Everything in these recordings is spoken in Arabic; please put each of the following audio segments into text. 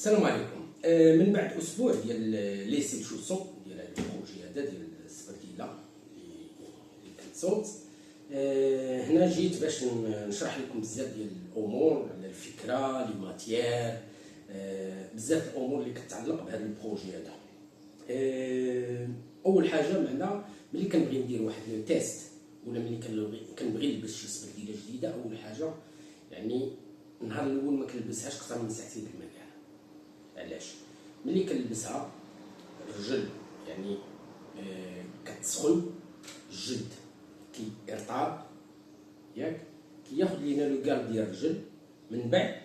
السلام عليكم. من بعد اسبوع ديال ليسي شوسو ديال هذا البروجي هذا ديال السبرديله اللي كنتصوت، هنا جيت باش نشرح لكم بزاف ديال الامور على الفكره لي ماتيير، بزاف الامور اللي كتعلق بهذا البروجي هذا. اول حاجه معنا ملي كنبغي ندير واحد لو تيست ولا ملي كنبغي نلبس شي سبرديله جديده، اول حاجه يعني النهار الاول ما كنلبسهاش اكثر من ساعتين بالمكان. علاش؟ ملي كنلبسها الرجل يعني كتسخن، الجلد كيرطاب ياك، كياخذ لينا لو كال ديال الرجل. من بعد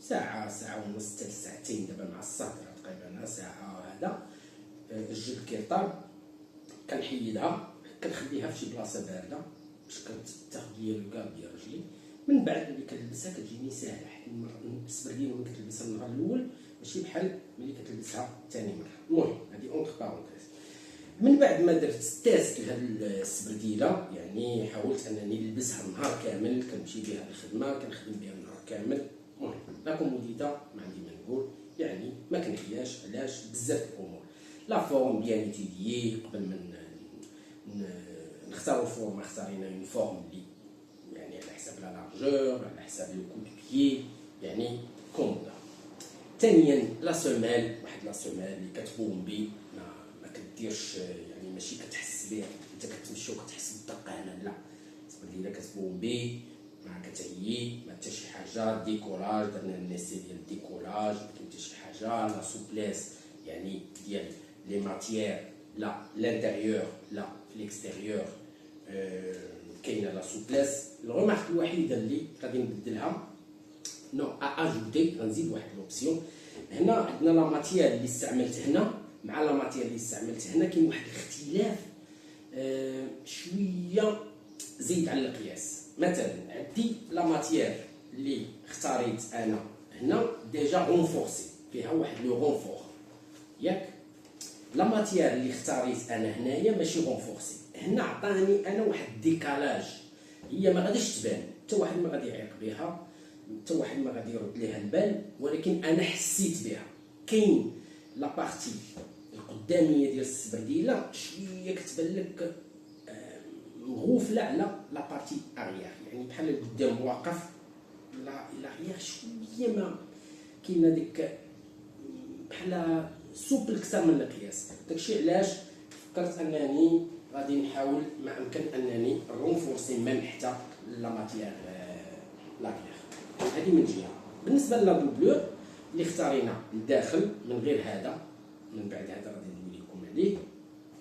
ساعه ونص حتى ساعتين، دابا مع الصهد تقريبا ساعه هذا الجلد كيرطاب، كنحيدها كنخليها في شي بلاصه بارده باش كتاخذ ليا لو كال ديال رجلي. من بعد ملي كتلبسها كتجيني ساهله، حيت السبرديله ملي كتلبسها النهار الاول ماشي بحال ملي كتلبسها ثاني مره. المهم هذه اونتر بارونتيز. من بعد ما درت تيست لهاد السبرديله، يعني حاولت انني نلبسها النهار كامل، كنمشي بها للخدمه كنخدم بها النهار كامل. المهم لا كوموديتا ما عندي ما نقول، يعني ما كنحياش. علاش؟ بزاف الامور. لا فورم بيان ايتيديي قبل من نختاروا الفورم، اختارينا اون فورم اللي يعني على حساب لا لارجور، على حساب لو كو دو بيي، يعني كومودا. ثانيا لا سومال، واحد لا سومال اللي كتبومبي، ما كديرش يعني ماشي كتحس بها انت كتمشي وكتحس بالدقانه، لا السبرديله كتبومبي ما كتعيي، ما حتى شي حاجه. ديكولاج درنا النسي ديال الديكولاج، ما كاين حتى شي حاجه. لا سوبليس يعني ديال لي ماتيير، لا لانتيريور لا في الاكستيريور كاينه لا سوبليس. الغمارك الوحيده اللي غادي نبدلها نو اجوتي، غنزيد واحد لوبسيون. هنا عندنا لا ماتيير اللي استعملت هنا مع لا ماتيير اللي استعملت هنا، كاين واحد الاختلاف شويه زيد على القياس. مثلا عندي لا ماتيير اللي اختاريت انا هنا ديجا رونفورسي، فيها واحد لو رونفور ياك. لا ماتيير اللي اختاريت انا هنايا ماشي رونفورسي، هنا عطاني انا واحد ديكالاج، هي ما غاديش تبان، حتى واحد ما غادي يعيق بها، حتى واحد ما غادي يرد ليها البال، ولكن انا حسيت بها. كاين لا بارتي القداميه ديال السبرديله شويه كتبان لك مغوفله على لا بارتي اريير، يعني بحال القدام واقف، لا الاريير شويه ما كاينه ديك بحال سوبل كثر من القياس. داكشي علاش فكرت انني غادي نحاول ما امكن انني رونفورسي ميم حتى لا ماتيير لاريير. هذه من جهه. بالنسبه لا دوبلور اللي اختارينا الداخل من غير هذا، من بعد هذا غادي ندوي لكم عليه.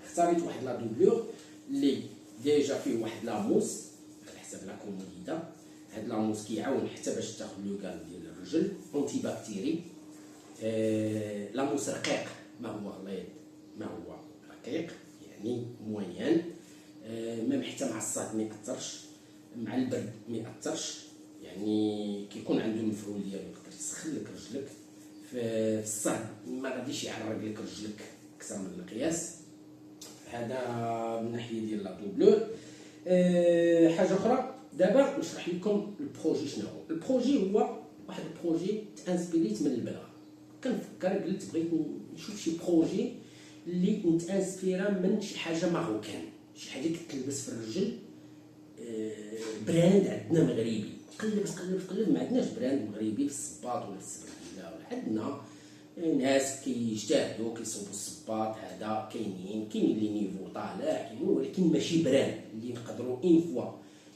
اختاريت واحد لا دوبلور اللي ديجا فيه واحد لاموس على حساب لا كوموديتا. هاد لاموس كيعاون حتى باش تاخذ لو كال ديال الرجل، اونتي باكتيري. لاموس رقيق، ما هو غليظ ما هو رقيق، يعني موين. ميم حتى مع الصهد ما ياثرش، مع البرد ما ياثرش، يعني كيكون عنده المفعول ديالو، يقدر يسخن لك رجلك في الصهد، ما غاديش يعرق لك رجلك اكثر من القياس. هذا من ناحيه ديال لا دوبلور. حاجه اخرى دابا نشرح لكم البروجي. شنو هو البروجي؟ هو واحد البروجي تانسبيريت من البلغه. كنفكر قلت بغيت نشوف شي بروجي اللي نتانسبيرا من شي حاجه ماروكان، شي حاجه كتلبس في الرجل، براند عندنا مغربي. قلب ما عندناش براند مغربي في الصباط ولا في السبرديله ولا. عندنا ناس كيجتهدوا كيصوبوا الصباط هذا، كاينين لي نيفو طالع، كاينين، ولكن ماشي براند اللي نقدروا اون فوا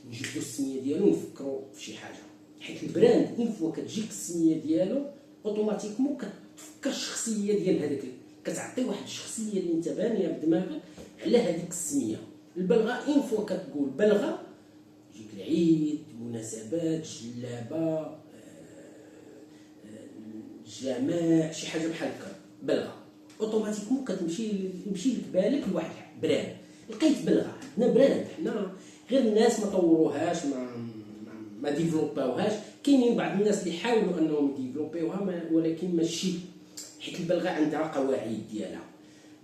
نجبدوا السميه ديالو ونفكروا في شي حاجه. حيت البراند اون فوا كتجيك السميه ديالو اوتوماتيكمون كتفكر الشخصيه ديال هذاك، كتعطي واحد الشخصيه اللي انت بانيه بدماغك على هذيك السميه. البلغه اون فوا كتقول بلغه، يجيك العيد، مناسبات، جلابه، جماع، شي حاجه بحال هكا، بلغه اوتوماتيكمون يمشي لك بالك لواحد براند. لقيت بلغه، عندنا براند حنا، غير الناس ما طوروهاش، ما ديفلوباوهاش. كاينين بعض الناس اللي حاولوا انهم يديفلوبيوها، ولكن ماشي، حيت البلغه عندها قواعد ديالها.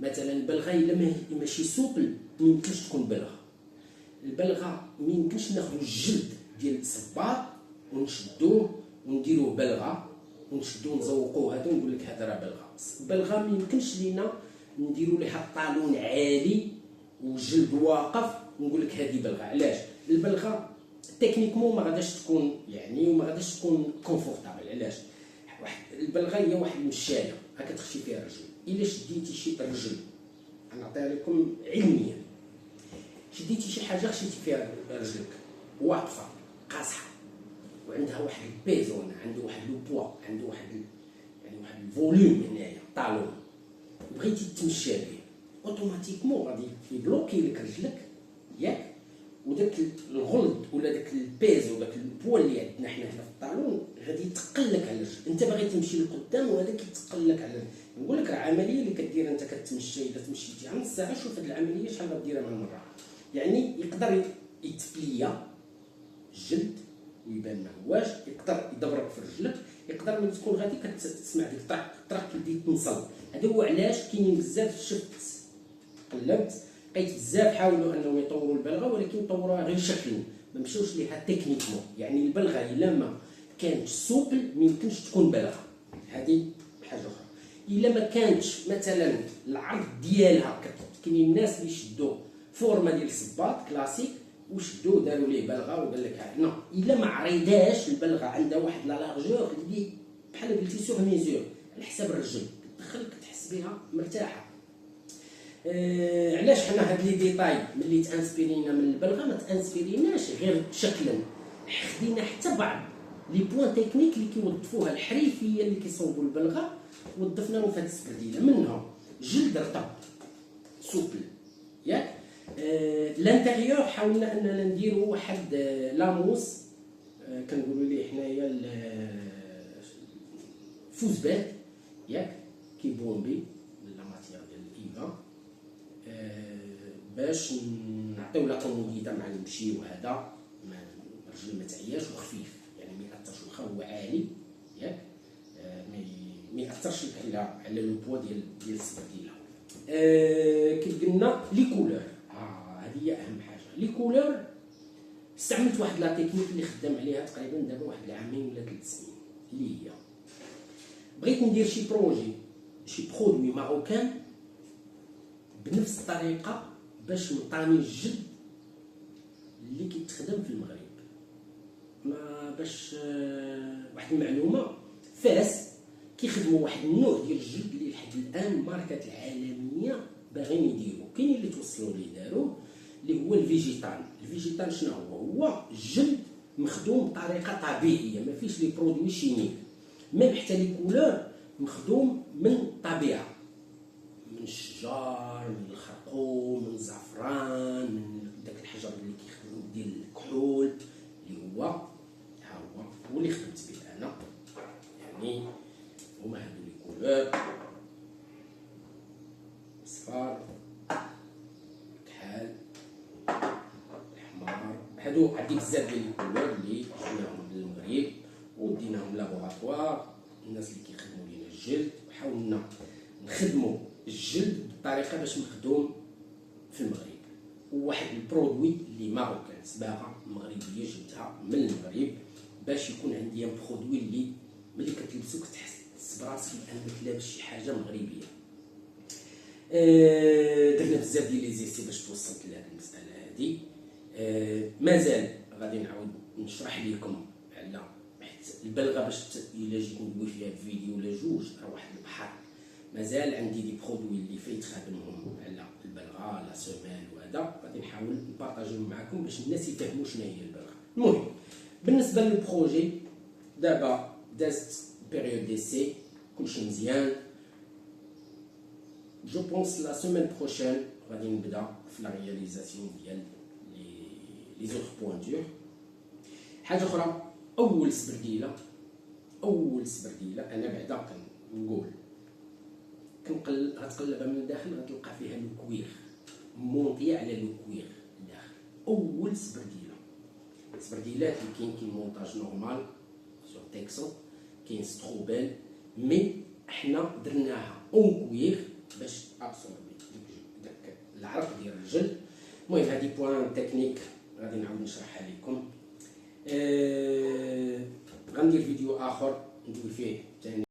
مثلا البلغه الا ماشي سوبل ما يمكنش تكون بلغه. البلغه ما يمكنش ناخذ الجلد ديال الصباط ونشدوه ونديروه بلغه ونشدو نزوقو هذا ونقول لك هذا راه بلغه. البلغه ما يمكنش لينا نديروا ليها الطالون عالي والجلد واقف ونقول لك هذه بلغه. علاش؟ البلغه تكنيكمون ما غاداش تكون يعني وما غاداش تكون كونفورتابل. علاش؟ البلغه هي واحد المشايه هكا تخشي فيها الرجل. الا شديتي شي رجل، انا نعطيها لكم علميا، شديتي شي حاجه خشيتي فيها رجلك واقفه قاصحه وعندها واحد البيزون، عنده واحد لو بوا، عنده واحد يعني واحد الفوليوم هنايا طالون، بغيتي تمشى به اوتوماتيكمون غادي يبلوكي لك رجلك ياك، وداك الغلظ ولا داك البيز وداك البوا اللي عندنا حنا هنا في الطالون غادي يتقل لك على الرجل. انت باغي تمشي لقدام وهذا كيتقل لك على الرجل. نقول لك راه عمليه اللي كدير انت كتمشي، الا تمشيتي عن نص ساعه شوف هذه العمليه شحال غديرها من مره. يعني يقدر يتفليا الجلد ويبان ما هواش، يقدر يدبرك في رجلك، يقدر ملي تكون غادي كتسمع ديك الطرق كيبدا يتنصل. هذا هو علاش كاينين بزاف شفت قلبت لقيت بزاف حاولوا انهم يطوروا البلغه ولكن طوروها غير شكلا، ما مشاوش ليها تكنيكمون. يعني البلغه الا ما كانتش سوبل ما يمكنش تكون بلغه. هذه حاجه اخرى. الا ما كانتش مثلا العرض ديالها كاينين الناس اللي يشدوا فورمه ديال الصباط كلاسيك وشدوه داروا ليه بلغه وقال لك نو، الا ما عريضاش البلغه عندها واحد لا لارجور اللي بحال قلتي سوغ ميزور على حساب الرجل، تدخلك تحس بها مرتاحه. علاش حنا هاد لي ديتاي ملي تانسبيرينا من البلغه ما تانسبيريناش غير شكلا، خدينا حتى بعض لي بوين تكنيك اللي كيوظفوها الحريفيه اللي كيصوبوا البلغه وظفناهم في هاد السبرديله. منهم جلد رطب سوبل ياك، لانتيريور حاولنا اننا نديروا واحد لاموس كنقولوا ليه حنايا فوزبات ياك كيبومبي لا ماتيير ديال الايفا باش نعطيو لا كوموديته مع المشي وهذا الرجل ما تعياش وخفيف، يعني ما ياثرش واخا هو عالي ياك، ما ياثرش على لو بوا ديال السبرديله. كيف قلنا لي كولور، هذه هي اهم حاجه. لي كولور استعملت واحد لا تكنيك اللي خدام عليها تقريبا دابا واحد العامين ولا 3 سنين، اللي هي بغيت ندير شي بروجي شي برودوي ماروكان بنفس الطريقه باش نطاني الجلد اللي كيتخدم في المغرب. ما باش واحد المعلومه، فاس كيخدموا واحد النوع ديال الجلد اللي لحد الان الماركات العالميه باغيين يديروا، كاين اللي توصلوا ليه داروه اللي هو الفيجيتال. الفيجيتال شنو هو؟ الجلد مخدوم بطريقه طبيعيه ما فيش لي برودوي شيميك، ميم حتى لي كولور مخدوم من الطبيعه، من الشجر، من الخرقوم، من الزعفران، من داك الحجر اللي كيخدموا ديال الكحول اللي هو هو اللي خدمت به انا. يعني هما هادو لي كولور صفار كحال الاحمر، هادو عندي بزاف ديال الكولور اللي جبناهم من المغرب وديناهم لابوغاتوار الناس اللي كيخدموا لينا الجلد، وحاولنا نخدموا الجلد بطريقه باش مخدوم في المغرب، وواحد البرودوي اللي ماروكان صباغه مغربيه جبتها من المغرب باش يكون عندي برودوي اللي ملي كتلبسو كتحس براسك انك لابس شي حاجه مغربيه. درنا بزاف ديال لي زيسي باش توصلت لهاد المساله هادي. مازال غادي نعاود نشرح لكم على البلغه باش الا جيت ندوي فيها فيديو ولا جوج راه واحد البحر. مازال عندي دي برودوي اللي فايت خادمهم على البلغه لا سومال وهذا غادي نحاول نبارطاجيهم معكم باش الناس يفهموا شنو هي البلغه. المهم بالنسبه للبروجي دابا دازت بيريود ديسي كلشي مزيان. جو بونس لا سومين بروشين غادي نبدا في لا رياليزاسيون ديال لي زوتر بوانتور. حاجه اخرى، اول سبرديله انا بعدا كنقول غتقلبها من الداخل غتلقى فيها الكوير مونطيه على الكوير الداخل. اول سبرديلات اللي كاين مونتاج نورمال سور تيكسو، كاين ستروبال، مي حنا درناها اون كوير باش ابسوربي داك العرق ديال الجلد. المهم هادي بوان تكنيك غادي نعاود نشرحها لكم. غندير فيديو اخر ندوي فيه ثاني